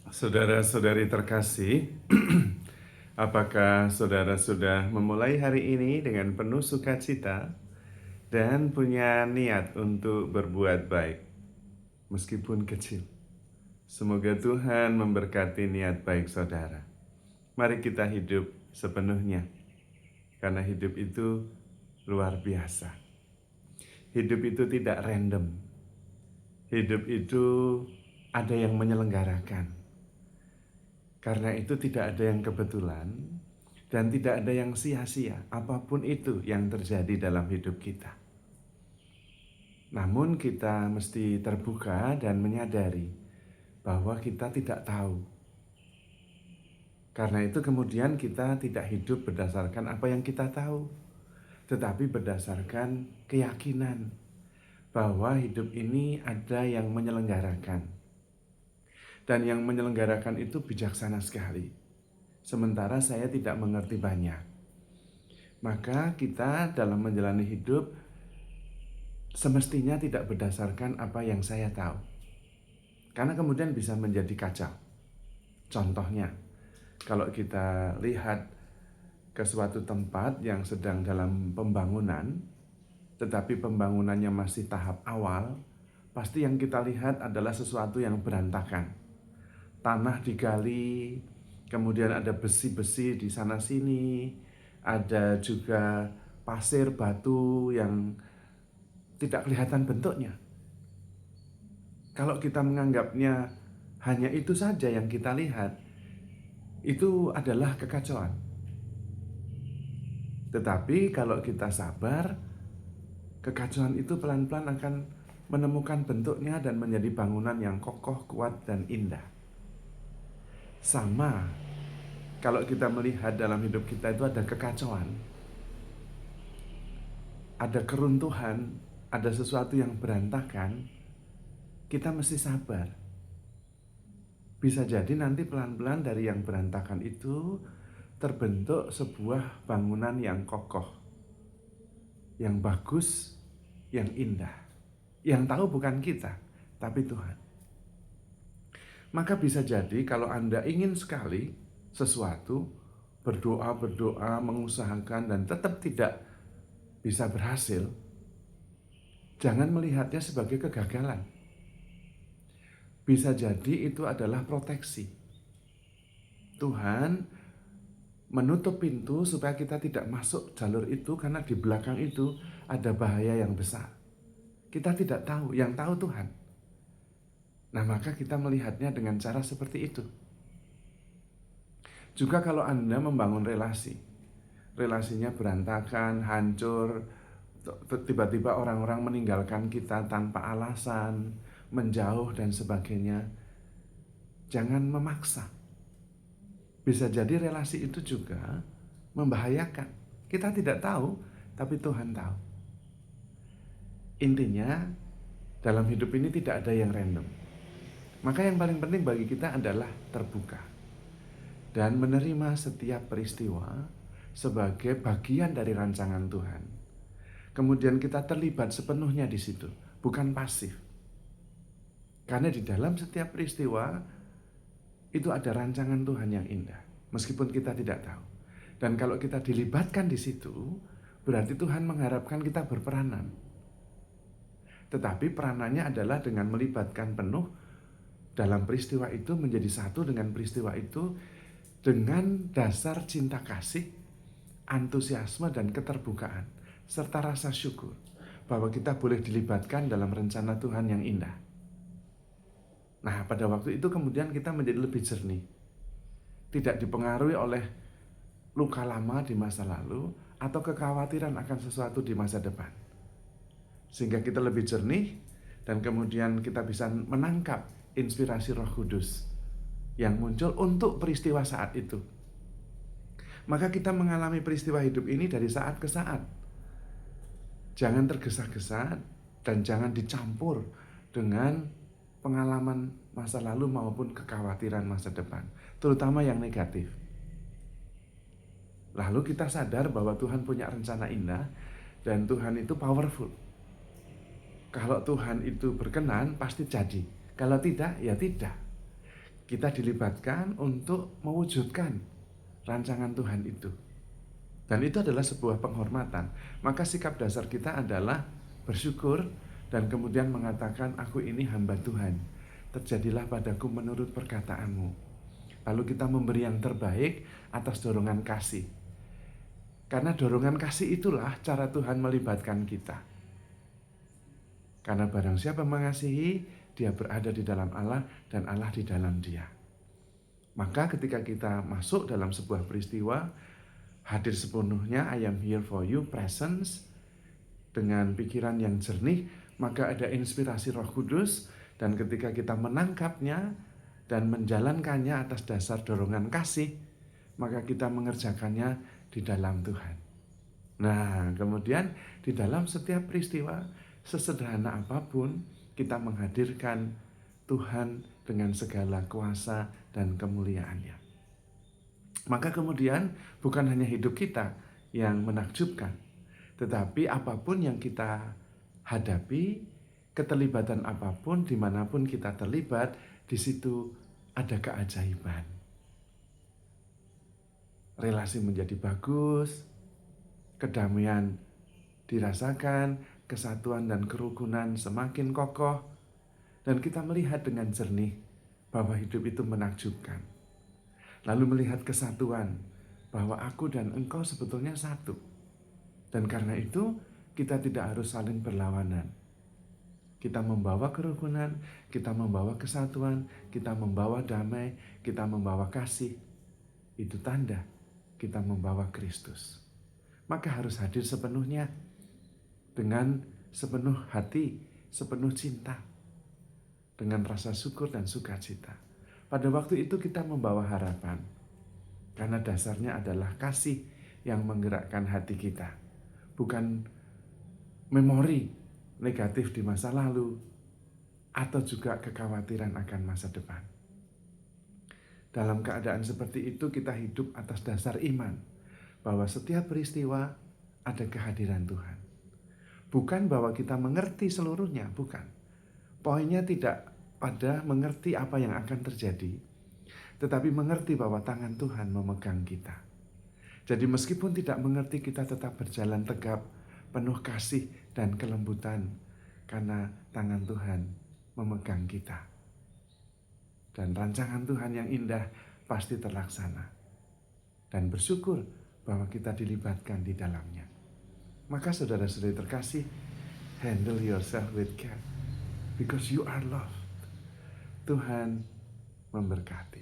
Saudara-saudari terkasih, apakah saudara sudah memulai hari ini dengan penuh sukacita dan punya niat untuk berbuat baik, meskipun kecil? Semoga Tuhan memberkati niat baik saudara. Mari kita hidup sepenuhnya, karena hidup itu luar biasa. Hidup itu tidak random. Hidup itu ada yang menyelenggarakan. Karena itu tidak ada yang kebetulan dan tidak ada yang sia-sia, apapun itu yang terjadi dalam hidup kita. Namun kita mesti terbuka dan menyadari bahwa kita tidak tahu. Karena itu kemudian kita tidak hidup berdasarkan apa yang kita tahu, tetapi berdasarkan keyakinan bahwa hidup ini ada yang menyelenggarakan. Dan yang menyelenggarakan itu bijaksana sekali. Sementara saya tidak mengerti banyak. Maka kita dalam menjalani hidup semestinya tidak berdasarkan apa yang saya tahu. Karena kemudian bisa menjadi kacau. Contohnya, kalau kita lihat ke suatu tempat yang sedang dalam pembangunan, tetapi pembangunannya masih tahap awal, pasti yang kita lihat adalah sesuatu yang berantakan. Tanah digali, kemudian ada besi-besi di sana-sini, ada juga pasir batu yang tidak kelihatan bentuknya. Kalau kita menganggapnya hanya itu saja yang kita lihat, itu adalah kekacauan. Tetapi kalau kita sabar, kekacauan itu pelan-pelan akan menemukan bentuknya dan menjadi bangunan yang kokoh, kuat, dan indah. Sama, kalau kita melihat dalam hidup kita itu ada kekacauan, ada keruntuhan, ada sesuatu yang berantakan, kita mesti sabar. Bisa jadi nanti pelan-pelan dari yang berantakan itu terbentuk sebuah bangunan yang kokoh, yang bagus, yang indah. Yang tahu bukan kita, tapi Tuhan. Maka bisa jadi kalau Anda ingin sekali sesuatu, berdoa, mengusahakan dan tetap tidak bisa berhasil, jangan melihatnya sebagai kegagalan. Bisa jadi itu adalah proteksi. Tuhan menutup pintu supaya kita tidak masuk jalur itu karena di belakang itu ada bahaya yang besar. Kita tidak tahu, yang tahu Tuhan. Nah, maka kita melihatnya dengan cara seperti itu. Juga kalau Anda membangun relasi, relasinya berantakan, hancur, tiba-tiba orang-orang meninggalkan kita tanpa alasan, menjauh dan sebagainya, jangan memaksa. Bisa jadi relasi itu juga membahayakan. Kita tidak tahu, tapi Tuhan tahu. Intinya, dalam hidup ini tidak ada yang random. Maka yang paling penting bagi kita adalah terbuka dan menerima setiap peristiwa sebagai bagian dari rancangan Tuhan. Kemudian kita terlibat sepenuhnya di situ, bukan pasif. Karena di dalam setiap peristiwa itu ada rancangan Tuhan yang indah, meskipun kita tidak tahu. Dan kalau kita dilibatkan di situ, berarti Tuhan mengharapkan kita berperanan. Tetapi peranannya adalah dengan melibatkan penuh dalam peristiwa itu, menjadi satu dengan peristiwa itu dengan dasar cinta kasih, antusiasme dan keterbukaan, serta rasa syukur bahwa kita boleh dilibatkan dalam rencana Tuhan yang indah. Nah, pada waktu itu kemudian kita menjadi lebih jernih, tidak dipengaruhi oleh luka lama di masa lalu atau kekhawatiran akan sesuatu di masa depan. Sehingga kita lebih jernih dan kemudian kita bisa menangkap inspirasi Roh Kudus yang muncul untuk peristiwa saat itu. Maka kita mengalami peristiwa hidup ini dari saat ke saat. Jangan tergesa-gesa dan jangan dicampur dengan pengalaman masa lalu maupun kekhawatiran masa depan, terutama yang negatif. Lalu kita sadar bahwa Tuhan punya rencana indah dan Tuhan itu powerful. Kalau Tuhan itu berkenan pasti jadi. Kalau tidak, ya tidak. kita dilibatkan untuk mewujudkan rancangan Tuhan itu. Dan itu adalah sebuah penghormatan. Maka sikap dasar kita adalah bersyukur dan kemudian mengatakan, aku ini hamba Tuhan. Terjadilah padaku menurut perkataanmu. Lalu kita memberi yang terbaik atas dorongan kasih. Karena dorongan kasih itulah cara Tuhan melibatkan kita. Karena barang siapa mengasihi, dia berada di dalam Allah dan Allah di dalam dia. Maka ketika kita masuk dalam sebuah peristiwa, hadir sepenuhnya, I am here for you, presence, dengan pikiran yang jernih, maka ada inspirasi Roh Kudus, dan ketika kita menangkapnya dan menjalankannya atas dasar dorongan kasih, maka kita mengerjakannya di dalam Tuhan. Nah, kemudian di dalam setiap peristiwa, sesederhana apapun, kita menghadirkan Tuhan dengan segala kuasa dan kemuliaannya. Maka kemudian bukan hanya hidup kita yang menakjubkan, tetapi apapun yang kita hadapi, keterlibatan apapun, dimanapun kita terlibat, di situ ada keajaiban. Relasi menjadi bagus, kedamaian dirasakan, kesatuan dan kerukunan semakin kokoh, dan kita melihat dengan jernih bahwa hidup itu menakjubkan. Lalu melihat kesatuan, bahwa aku dan engkau sebetulnya satu. Dan karena itu, kita tidak harus saling berlawanan. Kita membawa kerukunan, kita membawa kesatuan, kita membawa damai, kita membawa kasih. Itu tanda kita membawa Kristus. Maka harus hadir sepenuhnya, dengan sepenuh hati, sepenuh cinta, dengan rasa syukur dan sukacita. Pada waktu itu kita membawa harapan, karena dasarnya adalah kasih yang menggerakkan hati kita, bukan memori negatif di masa lalu, atau juga kekhawatiran akan masa depan. Dalam keadaan seperti itu kita hidup atas dasar iman, bahwa setiap peristiwa ada kehadiran Tuhan. Bukan bahwa kita mengerti seluruhnya, bukan. Poinnya tidak pada mengerti apa yang akan terjadi, tetapi mengerti bahwa tangan Tuhan memegang kita. Jadi meskipun tidak mengerti, kita tetap berjalan tegap, penuh kasih dan kelembutan, karena tangan Tuhan memegang kita. Dan rancangan Tuhan yang indah pasti terlaksana. Dan bersyukur bahwa kita dilibatkan di dalamnya. Maka saudara-saudari terkasih, handle yourself with care, because you are loved. Tuhan memberkati.